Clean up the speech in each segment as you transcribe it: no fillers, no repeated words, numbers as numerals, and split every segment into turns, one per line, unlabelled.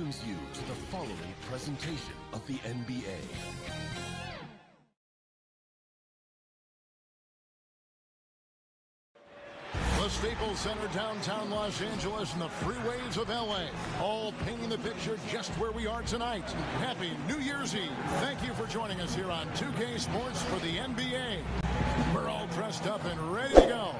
welcomes you to the following presentation of the NBA.
The Staples Center, downtown Los Angeles, and the freeways of LA, all painting the picture just where we are tonight. Happy New Year's Eve. Thank you for joining us here on 2K Sports for the NBA. We're all dressed up and ready to go.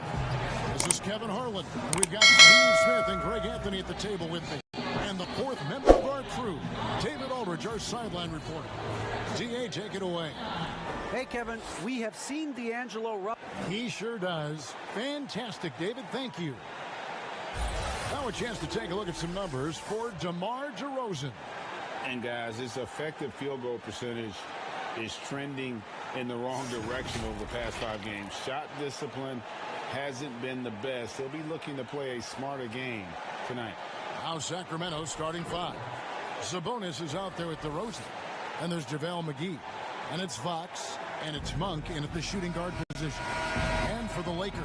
This is Kevin Harlan. We've got Steve Smith and Greg Anthony at the table with me. And the fourth member of our crew, David Aldridge, our sideline reporter. DA, take it away.
Hey, Kevin, we have seen D'Angelo Russell.
He sure does. Fantastic, David. Thank you. Now a chance to take a look at some numbers for DeMar DeRozan.
And, guys, his effective field goal percentage is trending in the wrong direction over the past 5 games. Shot discipline hasn't been the best. He'll be looking to play a smarter game tonight.
Now Sacramento starting 5. Sabonis is out there with DeRozan. And there's JaVale McGee. And it's Fox. And it's Monk in at the shooting guard position. And for the Lakers,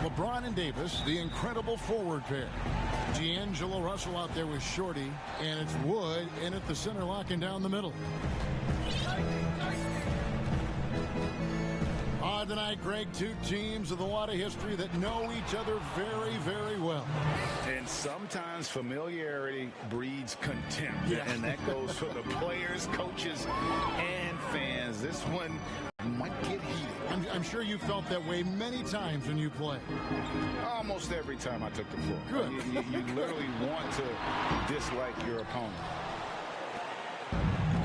LeBron and Davis, the incredible forward pair. D'Angelo Russell out there with Shorty. And it's Wood in at the center, locking down the middle. Tonight, Greg, 2 teams with a lot of history that know each other very, very well.
And sometimes familiarity breeds contempt.
Yeah.
And that goes for the players, coaches, and fans. This one might get heated.
I'm sure you felt that way many times when you play.
Almost every time I took the floor.
Good.
You literally want to dislike your opponent.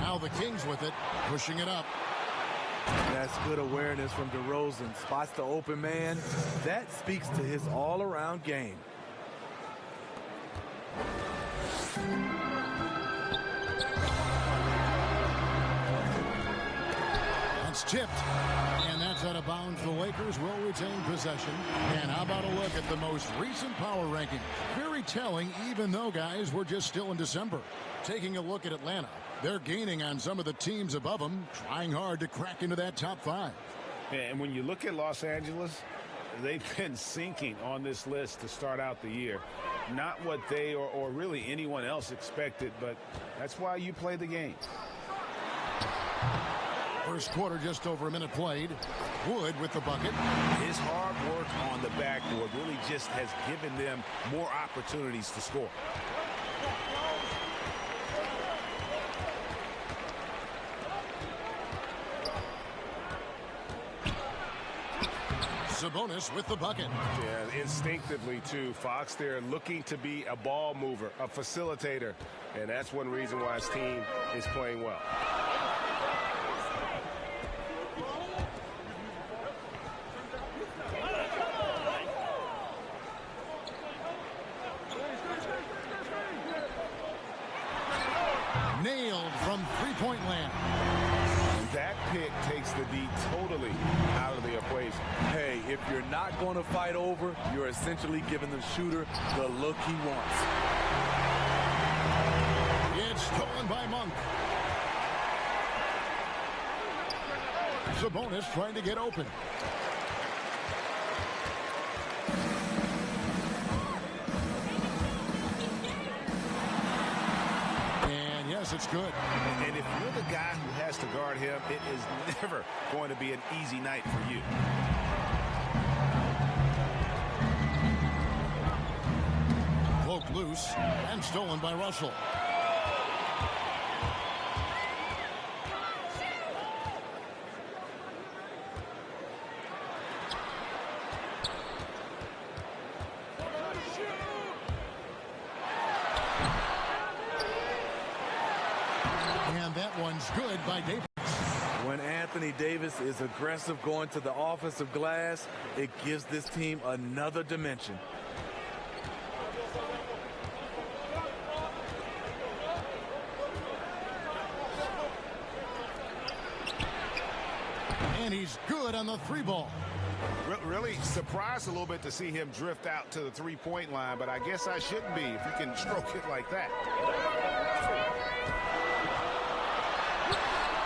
Now the Kings with it, pushing it up.
That's good awareness from DeRozan. Spots the open man. That speaks to his all-around game.
That's tipped. And that's out of bounds. The Lakers will retain possession. And how about a look at the most recent power ranking? Very telling, even though, guys, we're just still in December. Taking a look at Atlanta. They're gaining on some of the teams above them, trying hard to crack into that top 5.
Yeah, and when you look at Los Angeles, they've been sinking on this list to start out the year. Not what they or really anyone else expected, but that's why you play the game.
First quarter, just over a minute played. Wood with the bucket.
His hard work on the backboard really just has given them more opportunities to score.
Sabonis with the bucket.
Yeah, instinctively, too. Fox there looking to be a ball mover, a facilitator. And that's one reason why his team is playing well.
Nailed from three-point land.
That pick takes the D totally out of the equation.
Hey, if you're not going to fight over, you're essentially giving the shooter the look he wants.
It's stolen by Monk. Sabonis trying to get open. Yes, it's good.
And if you're the guy who has to guard him, it is never going to be an easy night for you.
Poked loose and stolen by Russell. And that one's good by Davis.
When Anthony Davis is aggressive going to the offensive glass, it gives this team another dimension.
And he's good on the 3-ball.
Really surprised a little bit to see him drift out to the 3-point line, but I guess I shouldn't be if you can stroke it like that.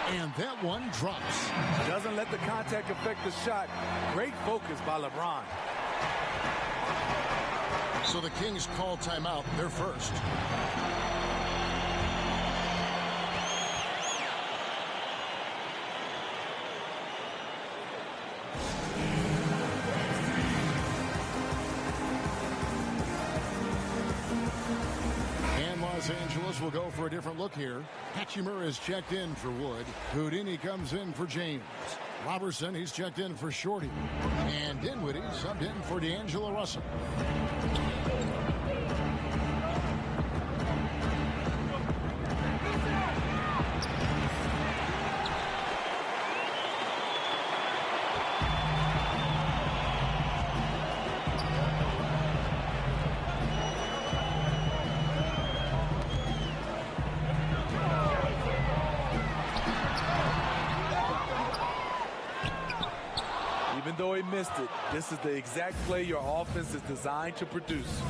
And that one drops.
Doesn't let the contact affect the shot. Great focus by LeBron.
So the Kings call timeout, their first. Angeles will go for a different look here. Hachimura is checked in for Wood. Houdini comes in for James. Robertson, he's checked in for Shorty. And Dinwiddie subbed in for D'Angelo Russell.
Even though he missed it, this is the exact play your offense is designed to produce.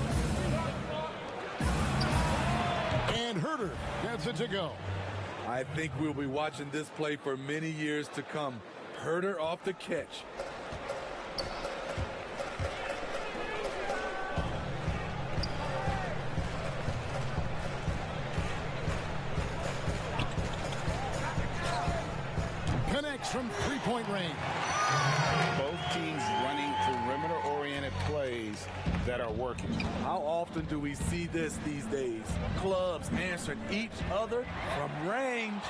And Herter gets it to go.
I think we'll be watching this play for many years to come. Herter off the catch.
Connects from three-point range.
Both teams running perimeter-oriented plays that are working.
How often do we see this these days? Clubs answering each other from range.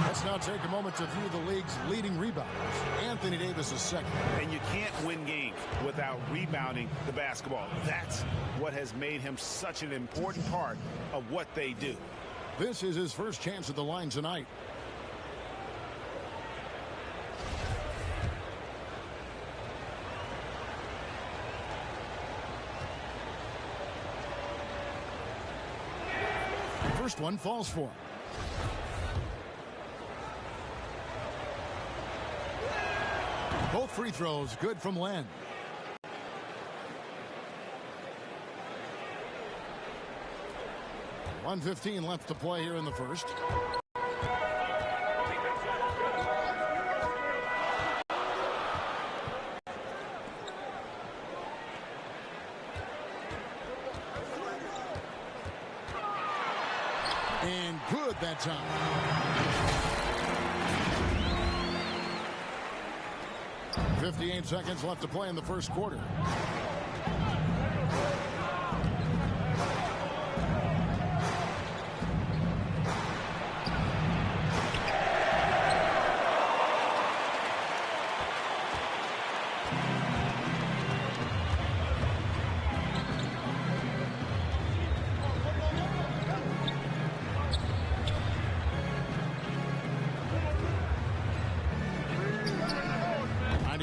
Let's now take a moment to view the league's leading rebounders. Anthony Davis is second.
And you can't win games without rebounding the basketball. That's what has made him such an important part of what they do.
This is his first chance at the line tonight. First one falls for him. Both free throws good from Len. .115 left to play here in the first. And good that time. 58 seconds left to play in the first quarter.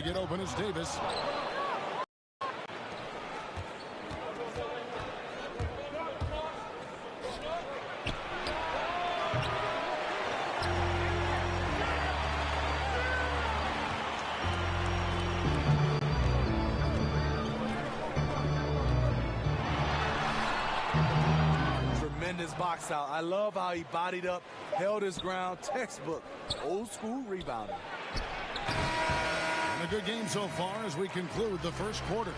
Get open is Davis.
Tremendous box out. I love how he bodied up, held his ground. Textbook, old school rebounding.
A good game so far as we conclude the first quarter.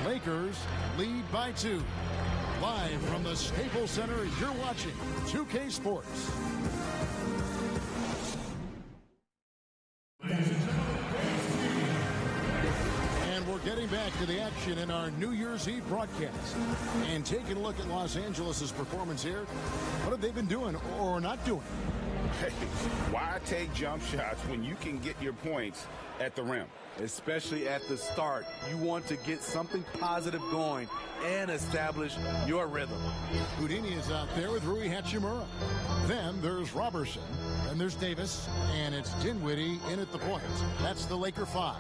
Lakers lead by 2. Live from the Staples Center, you're watching 2K Sports. And we're getting back to the action in our New Year's Eve broadcast. And taking a look at Los Angeles' performance here. What have they been doing or not doing?
Hey, why take jump shots when you can get your points at the rim?
Especially at the start. You want to get something positive going and establish your rhythm.
Houdini is out there with Rui Hachimura. Then there's Robertson. Then there's Davis. And it's Dinwiddie in at the point. That's the Laker 5.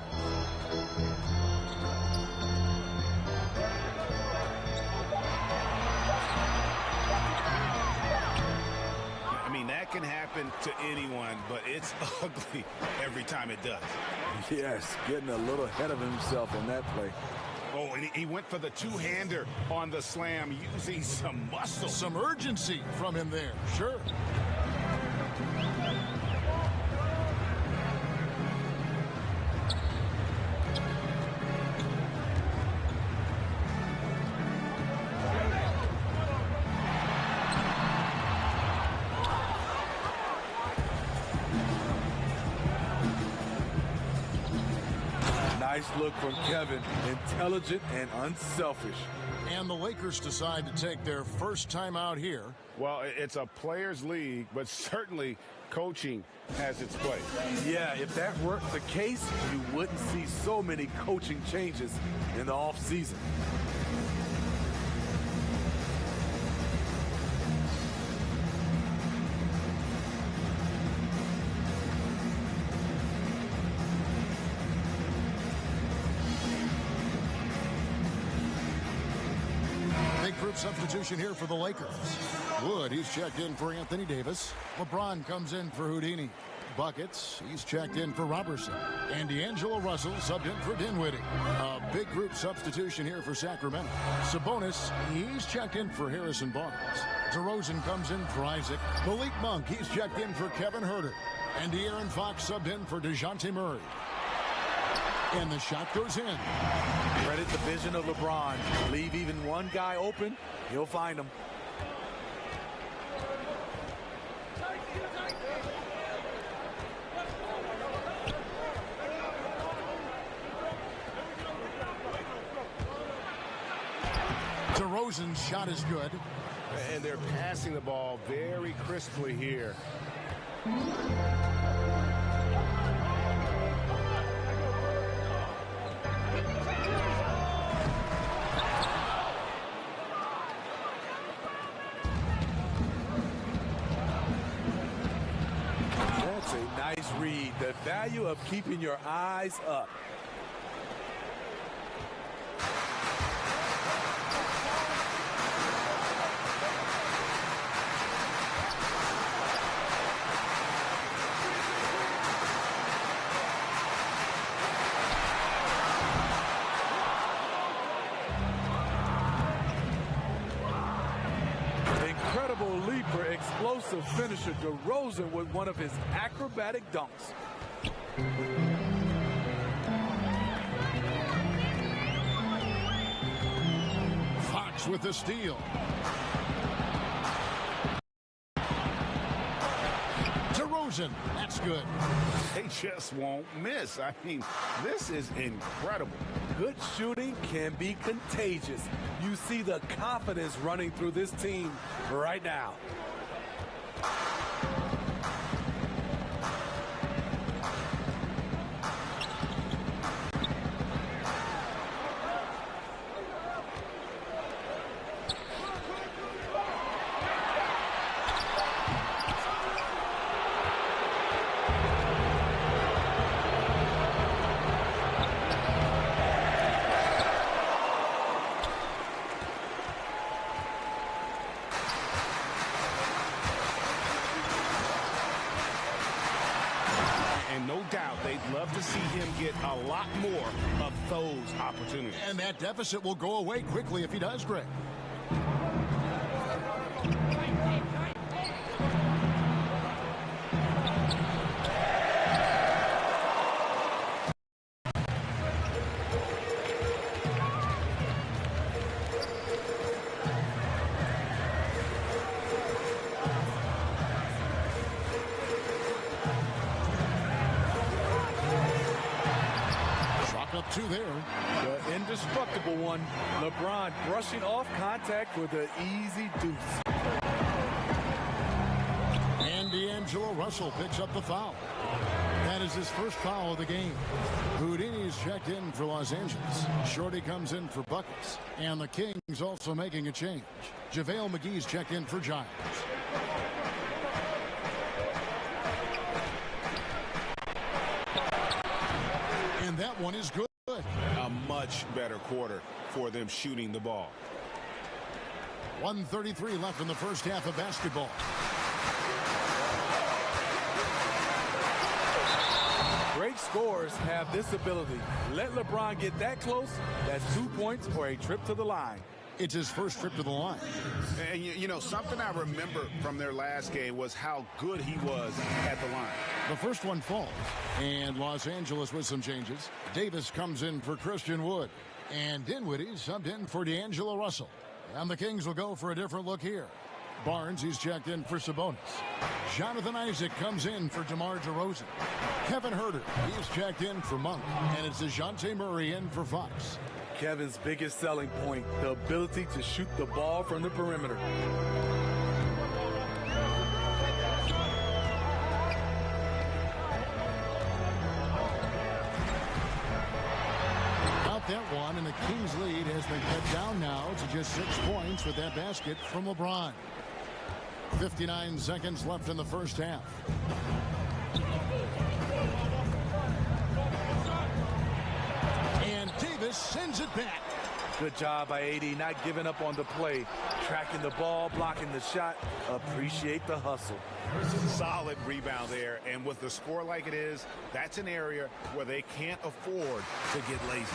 That can happen to anyone, but it's ugly every time it does.
Yes, getting a little ahead of himself on that play.
Oh, and he went for the two-hander on the slam, using some muscle.
Some urgency from him there, sure.
Nice look from Kevin. Intelligent and unselfish.
And the Lakers decide to take their first time out here.
Well, it's a players' league, but certainly coaching has its place.
Yeah, if that weren't the case, you wouldn't see so many coaching changes in the offseason.
Substitution here for the Lakers. Wood, he's checked in for Anthony Davis. LeBron comes in for Houdini. Buckets, he's checked in for Robertson. And D'Angelo Russell subbed in for Dinwiddie. A big group substitution here for Sacramento. Sabonis, he's checked in for Harrison Barnes. DeRozan comes in for Isaac. Malik Monk, he's checked in for Kevin Huerter. And De'Aaron Fox subbed in for DeJounte Murray. And the shot goes in.
Credit the vision of LeBron. Leave even one guy open, he'll find him.
DeRozan's shot is good.
And they're passing the ball very crisply here.
Nice read. The value of keeping your eyes up. Incredible leaper, explosive finisher. DeRozan with one of his acrobatic dunks.
Fox with the steal. DeRozan, that's good.
They just won't miss. I mean, this is incredible.
Good shooting can be contagious. You see the confidence running through this team right now.
No doubt they'd love to see him get a lot more of those opportunities.
And that deficit will go away quickly if he does, Greg. Up two there.
The indestructible one. LeBron brushing off contact with an easy deuce.
And D'Angelo Russell picks up the foul. That is his first foul of the game. Houdini's checked in for Los Angeles. Shorty comes in for Buckets. And the Kings also making a change. JaVale McGee's checked in for Giants. And that one is good.
A much better quarter for them shooting the ball.
1:33 left in the first half of basketball.
Great scorers have this ability. Let LeBron get that close, that's 2 points or a trip to the line.
It's his first trip to the line.
And you know, something I remember from their last game was how good he was at the line.
The first one falls. And Los Angeles with some changes. Davis comes in for Christian Wood. And Dinwiddie subbed in for D'Angelo Russell. And the Kings will go for a different look here. Barnes, he's checked in for Sabonis. Jonathan Isaac comes in for DeMar DeRozan. Kevin Huerter, he's checked in for Monk. And it's DeJounte Murray in for Fox.
Kevin's biggest selling point, the ability to shoot the ball from the perimeter.
That one, and the Kings lead has been cut down now to just 6 points with that basket from LeBron. 59 seconds left in the first half. And Davis sends it back.
Good job by AD, not giving up on the play. Tracking the ball, blocking the shot. Appreciate the hustle.
Solid rebound there, and with the score like it is, that's an area where they can't afford to get lazy.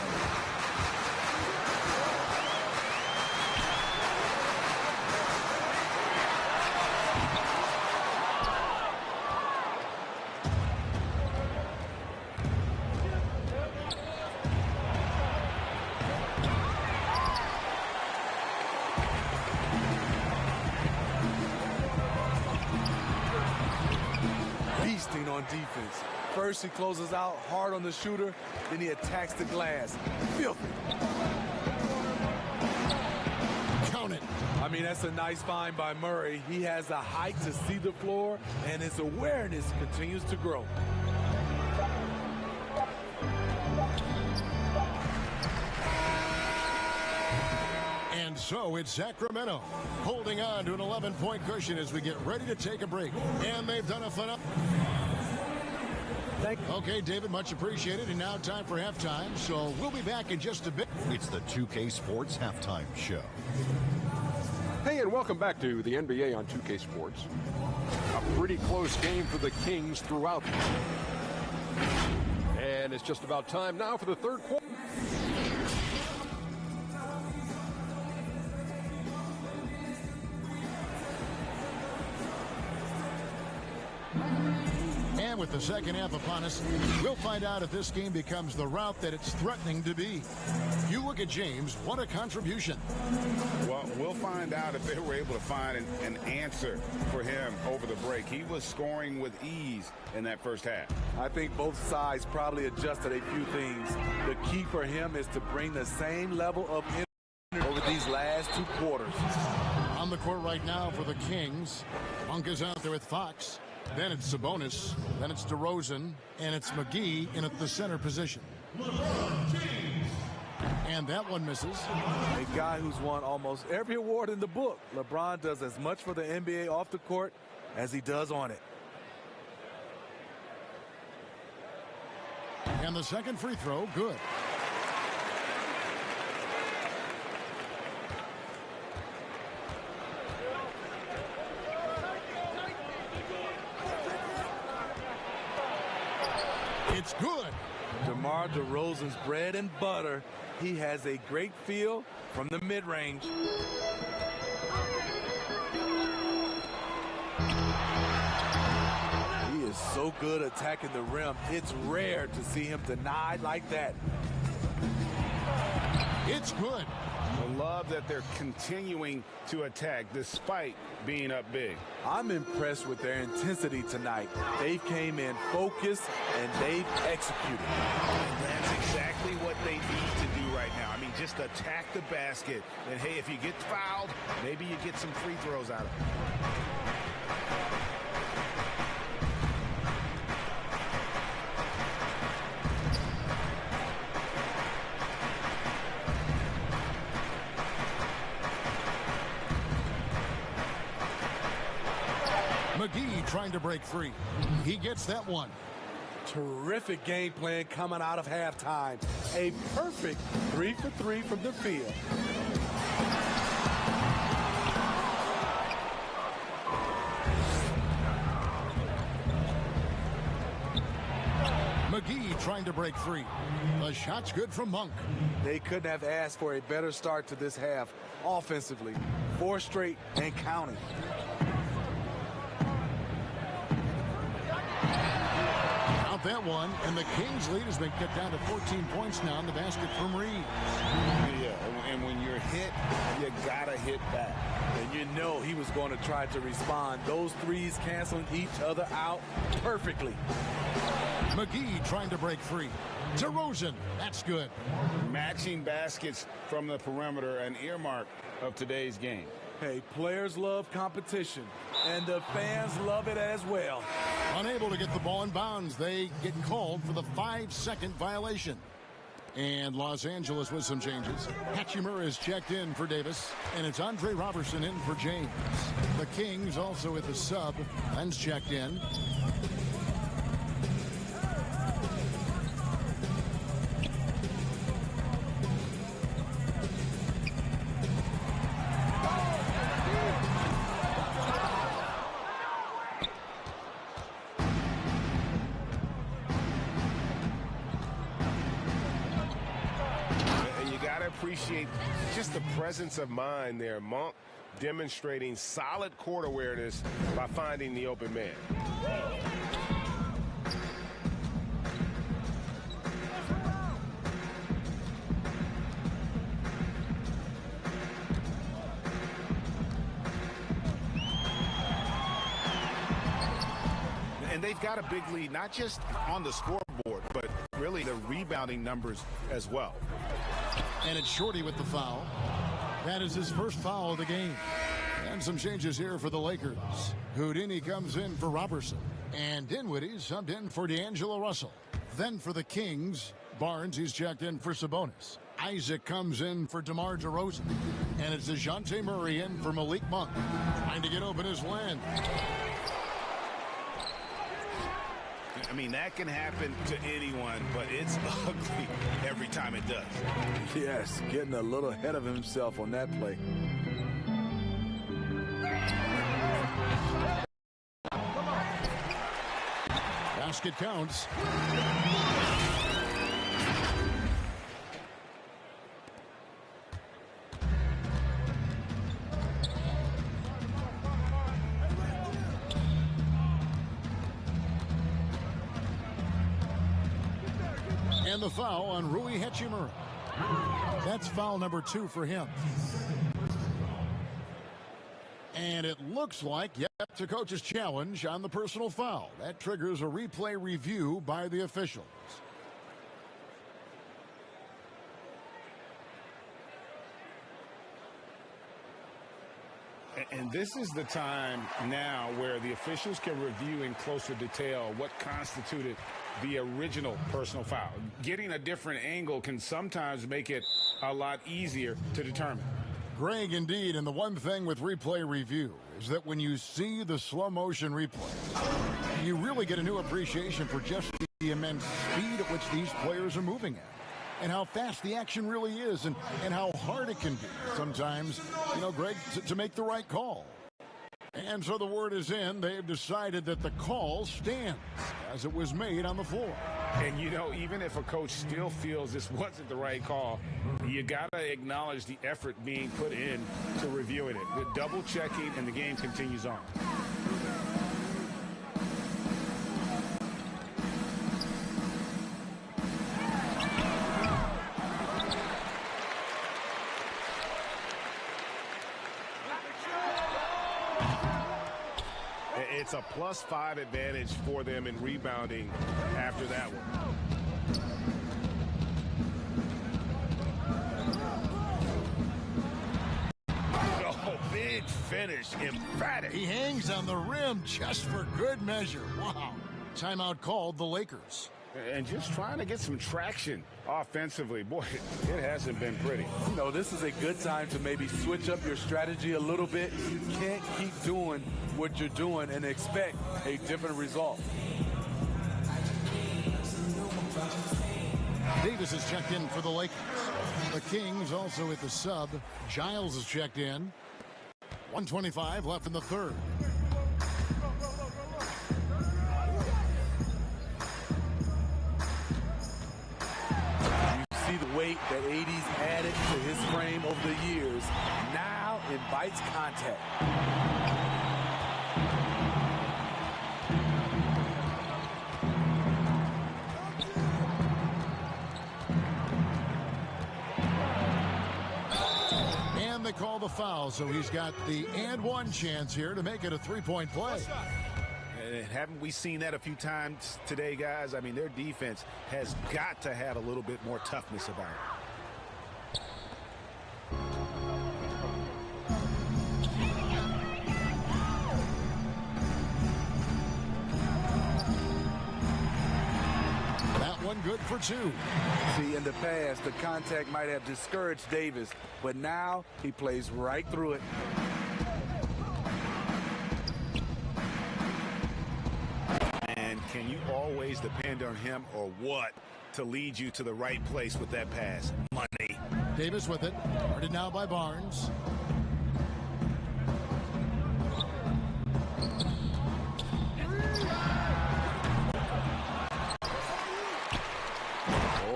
On defense. First he closes out hard on the shooter, then he attacks the glass. Filthy.
Count it.
I mean, that's a nice find by Murray. He has the height to see the floor, and his awareness continues to grow.
And so it's Sacramento holding on to an 11-point cushion as we get ready to take a break. And they've done a phenomenal. Okay, David, much appreciated. And now time for halftime. So we'll be back in just a bit.
It's the 2K Sports Halftime Show.
Hey, and welcome back to the NBA on 2K Sports. A pretty close game for the Kings throughout. And it's just about time now for the third quarter.
And with the second half upon us, we'll find out if this game becomes the route that it's threatening to be. You look at James, what a contribution.
Well, we'll find out if they were able to find an answer for him over the break. He was scoring with ease in that first half.
I think both sides probably adjusted a few things. The key for him is to bring the same level of energy over these last 2 quarters.
On the court right now for the Kings, Monk is out there with Fox. Then it's Sabonis, then it's DeRozan, and it's McGee in at the center position. And that one misses.
A guy who's won almost every award in the book. LeBron does as much for the NBA off the court as he does on it.
And the second free throw, good. It's good.
DeMar DeRozan's bread and butter. He has a great feel from the mid-range. He is so good attacking the rim. It's rare to see him denied like that.
It's good.
I love that they're continuing to attack despite being up big.
I'm impressed with their intensity tonight. They came in focused and they've executed.
That's exactly what they need to do right now. I mean, just attack the basket. And, hey, if you get fouled, maybe you get some free throws out of it.
McGee trying to break free. He gets that one.
Terrific game plan coming out of halftime. A perfect 3 for 3 from the field.
McGee trying to break free. The shot's good from Monk.
They couldn't have asked for a better start to this half offensively. 4 straight and counting.
with that one, and the Kings lead has been cut down to 14 points now in the basket from Reeves.
Yeah, and when you're hit, you gotta hit back.
And you know he was going to try to respond. Those threes canceling each other out perfectly.
McGee trying to break free. DeRozan, that's good.
Matching baskets from the perimeter, an earmark of today's game.
Hey, players love competition, and the fans love it as well.
Unable to get the ball in bounds, they get called for the 5-second violation. And Los Angeles with some changes. Hachimura is checked in for Davis, and it's Andre Robertson in for James. The Kings also with the sub. Len's checked in.
Appreciate just the presence of mind there. Monk demonstrating solid court awareness by finding the open man.
And they've got a big lead, not just on the scoreboard, but really the rebounding numbers as well.
And it's Shorty with the foul. That is his first foul of the game. And some changes here for the Lakers. Houdini comes in for Robertson. And Dinwiddie subbed in for D'Angelo Russell. Then for the Kings, Barnes, he's checked in for Sabonis. Isaac comes in for DeMar DeRozan. And it's DeJounte Murray in for Malik Monk. Trying to get open his Len.
I mean, that can happen to anyone, but it's ugly every time it does.
Yes, getting a little ahead of himself on that play.
Basket counts. And the foul on Rui Hachimura. That's foul number 2 for him. And it looks like, yep, the coach's challenge on the personal foul. That triggers a replay review by the officials.
And this is the time now where the officials can review in closer detail what constituted the original personal foul. Getting a different angle can sometimes make it a lot easier to determine.
Greg, indeed, and the one thing with replay review is that when you see the slow motion replay, you really get a new appreciation for just the immense speed at which these players are moving at. And how fast the action really is, and how hard it can be sometimes, you know, Greg, to make the right call. And so the word is in. They've decided that the call stands as it was made on the floor.
And, you know, even if a coach still feels this wasn't the right call, you got to acknowledge the effort being put in to reviewing it. The double checking, and the game continues on.
It's a +5 advantage for them in rebounding after that one. Oh, big finish, emphatic.
He hangs on the rim just for good measure. Wow. Timeout called the Lakers.
And just trying to get some traction offensively. Boy, it hasn't been pretty.
You know, this is a good time to maybe switch up your strategy a little bit. You can't keep doing what you're doing and expect a different result.
Davis is checked in for the Lakers. The Kings also at the sub. Giles is checked in. 1:25 left in the third.
See the weight that AD's added to his frame over the years. Now invites contact.
the foul, so he's got the and one chance here to make it a three-point play.
And haven't we seen that a few times today, guys? I mean, their defense has got to have a little bit more toughness about it.
Good for two.
See, in the past, the contact might have discouraged Davis, but now he plays right through it.
And can you always depend on him or what to lead you to the right place with that pass? Money.
Davis with it. Guarded now by Barnes.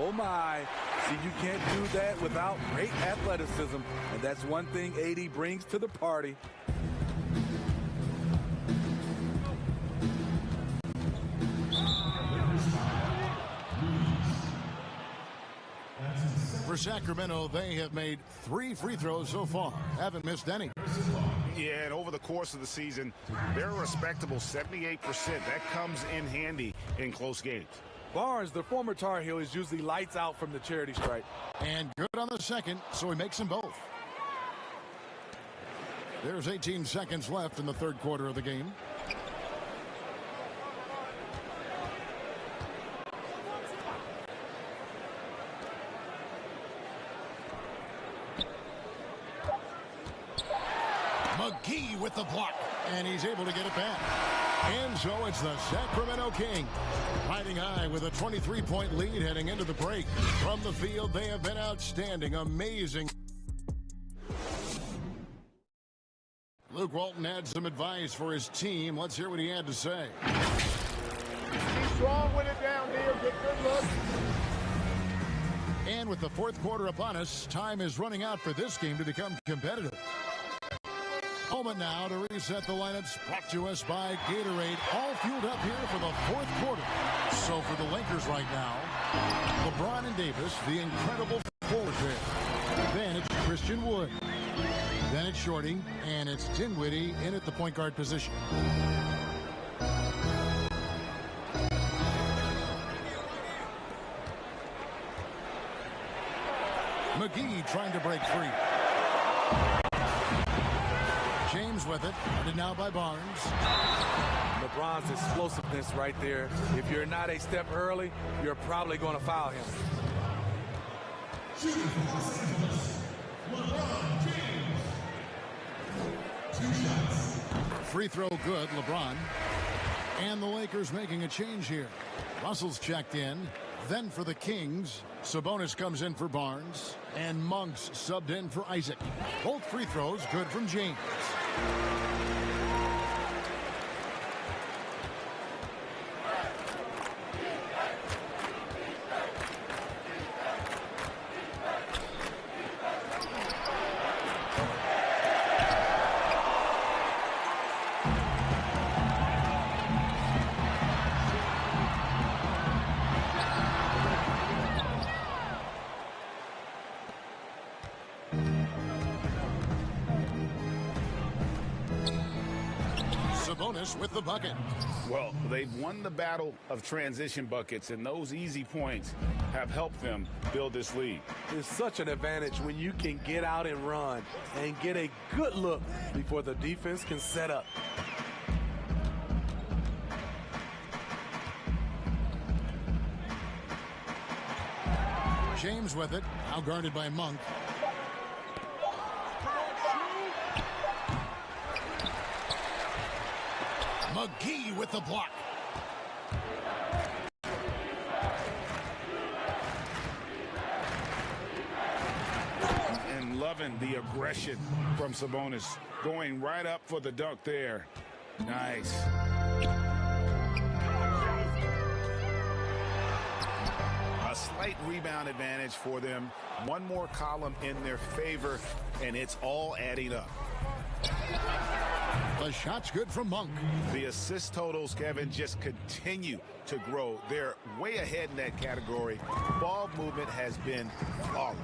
Oh my. See, you can't do that without great athleticism, and that's one thing AD brings to the party.
For Sacramento, they have made 3 free throws so far. Haven't missed any.
Yeah, and over the course of the season, they're a respectable 78%. That comes in handy in close games.
Barnes, the former Tar Heel, is usually lights out from the charity stripe.
And good on the second, so he makes them both. There's 18 seconds left in the third quarter of the game. McGee with the block, and he's able to get it back. And so it's the Sacramento Kings riding high with a 23-point lead heading into the break. From the field, they have been outstanding, amazing. Luke Walton had some advice for his team. Let's hear what he had to say.
Be strong with it down there. Get good look.
And with the fourth quarter upon us, time is running out for this game to become competitive. Moment now to reset the lineups, brought to us by Gatorade, all fueled up here for the fourth quarter. So for the Lakers right now, LeBron and Davis, the incredible forward pair. Then it's Christian Wood. Then it's Shorty, and it's Dinwiddie in at the point guard position. McGee trying to break free. James with it, guarded now by Barnes.
LeBron's explosiveness right there. If you're not a step early, you're probably going to foul him.
Free throw good, LeBron. And the Lakers making a change here. Russell's checked in. Then for the Kings, Sabonis comes in for Barnes. And Monk's subbed in for Isaac. Both free throws good from James. With the bucket.
Well, they've won the battle of transition buckets, and those easy points have helped them build this lead.
It's such an advantage when you can get out and run and get a good look before the defense can set up.
James with it, now guarded by Monk. McGee with the block.
And loving the aggression from Sabonis. Going right up for the dunk there. Nice.
A slight rebound advantage for them. One more column in their favor, and it's all adding up.
The shot's good from Monk.
The assist totals, Kevin, just continue to grow. They're way ahead in that category. Ball movement has been flawless.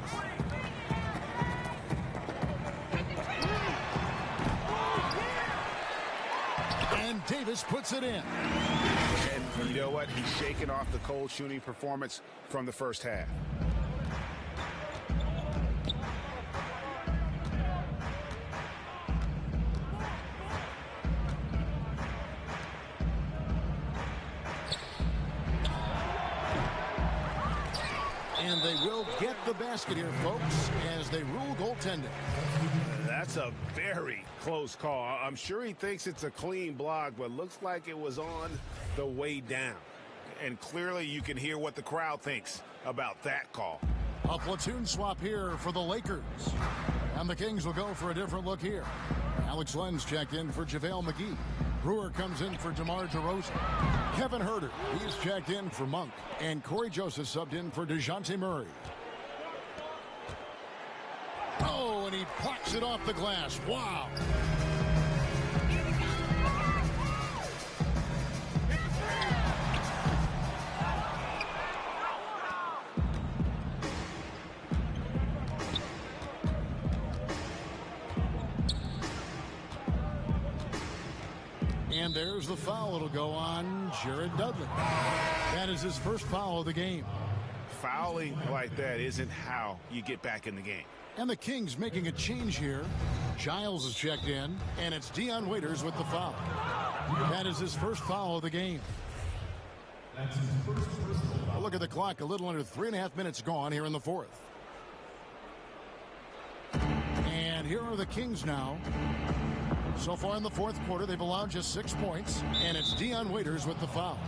Davis puts it in.
And you know what? He's shaking off the cold shooting performance from the first half.
And they will get the basket here, folks, as they rule goaltending.
That's a very close call. I'm sure he thinks it's a clean block, but looks like it was on the way down. And clearly you can hear what the crowd thinks about that call.
A platoon swap here for the Lakers. And the Kings will go for a different look here. Alex Lenz checked in for JaVale McGee. Brewer comes in for DeMar DeRozan. Kevin Huerter, he's checked in for Monk. And Corey Joseph subbed in for DeJounte Murray. Oh, and he plucks it off the glass. Wow. And there's the foul. It'll go on Jared Dudley. That is his first foul of the game.
Fouling like that isn't how you get back in the game.
And the Kings making a change here. Giles is checked in, and it's Dion Waiters with the foul. That is his first foul of the game. A look at the clock. A little under 3.5 minutes gone here in the fourth. And here are the Kings now. So far in the fourth quarter, they've allowed just 6 points, and it's Dion Waiters with the foul.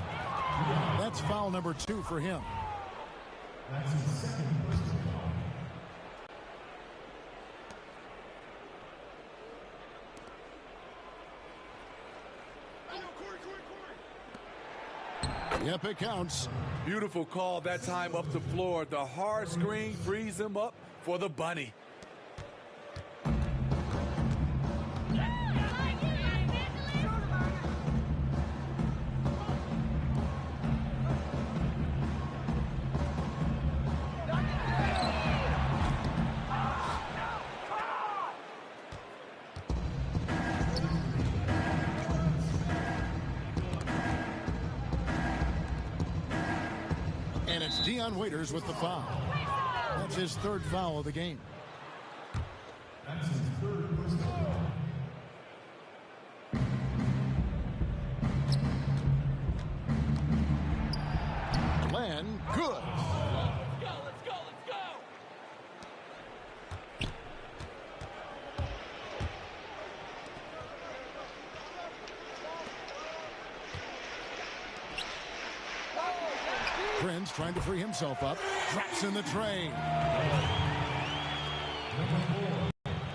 That's foul number 2 for him.
That's his second personal foul.
Yep, it counts.
Beautiful call that time up the floor. The hard screen frees him up for the bunny.
And it's Dion Waiters with the foul. That's his third foul of the game.
That's his third personal foul.
Len, good. Prince trying to free himself up. Drops in the tray.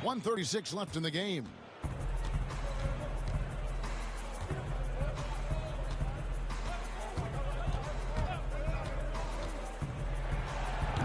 1:36 left in the game.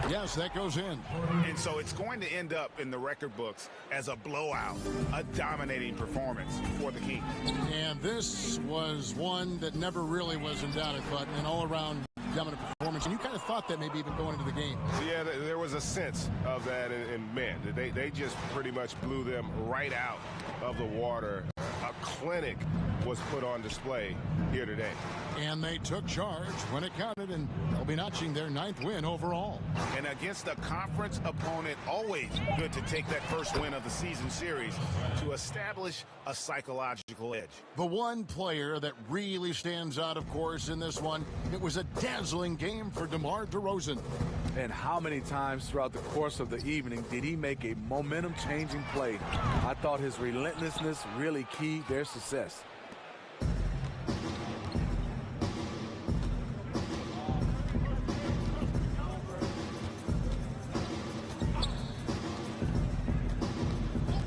Yes, that goes in.
And so it's going to end up in the record books as a blowout, a dominating performance for the Kings.
And this was one that never really was in doubt, I thought, an all-around dominant performance. And you kind of thought that maybe even going into the game.
Yeah, there was a sense of that, and man, they just pretty much blew them right out of the water. A clinic was put on display here today.
And they took charge when it counted, and they'll be notching their 9th win overall.
And against a conference opponent, always good to take that first win of the season series to establish a psychological edge.
The one player that really stands out, of course, in this one, it was a dazzling game for DeMar DeRozan.
And how many times throughout the course of the evening did he make a momentum-changing play? I thought his relentlessness really keyed their success.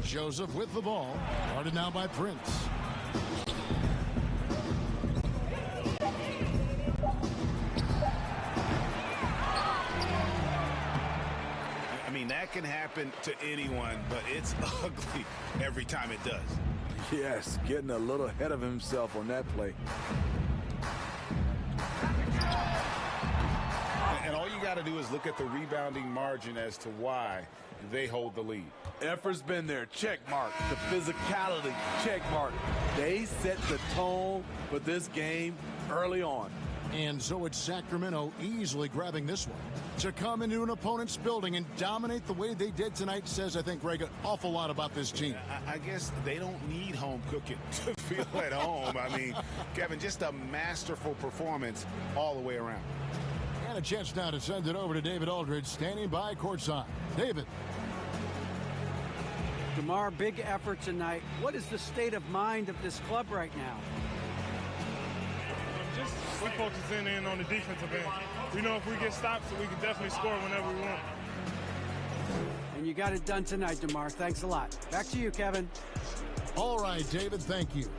Joseph with the ball, guarded now by Prince.
I mean, that can happen to anyone, but it's ugly every time it does.
Yes, getting a little ahead of himself on that play.
And all you got to do is look at the rebounding margin as to why
they hold the lead.
Effort's been there, check mark. The physicality, check mark. They set the tone for this game early on.
And so it's Sacramento easily grabbing this one. To come into an opponent's building and dominate the way they did tonight says, I think, Greg, an awful lot about this team.
I guess they don't need home cooking to feel at home. I mean, Kevin, just a masterful performance all the way around.
And a chance now to send it over to David Aldridge, standing by courtside. David.
DeMar, big effort tonight. What is the state of mind of this club right now?
Just we're focusing in on the defensive end. We know if we get stops, we can definitely score whenever we want.
And you got it done tonight, DeMar. Thanks a lot. Back to you, Kevin.
All right, David, thank you.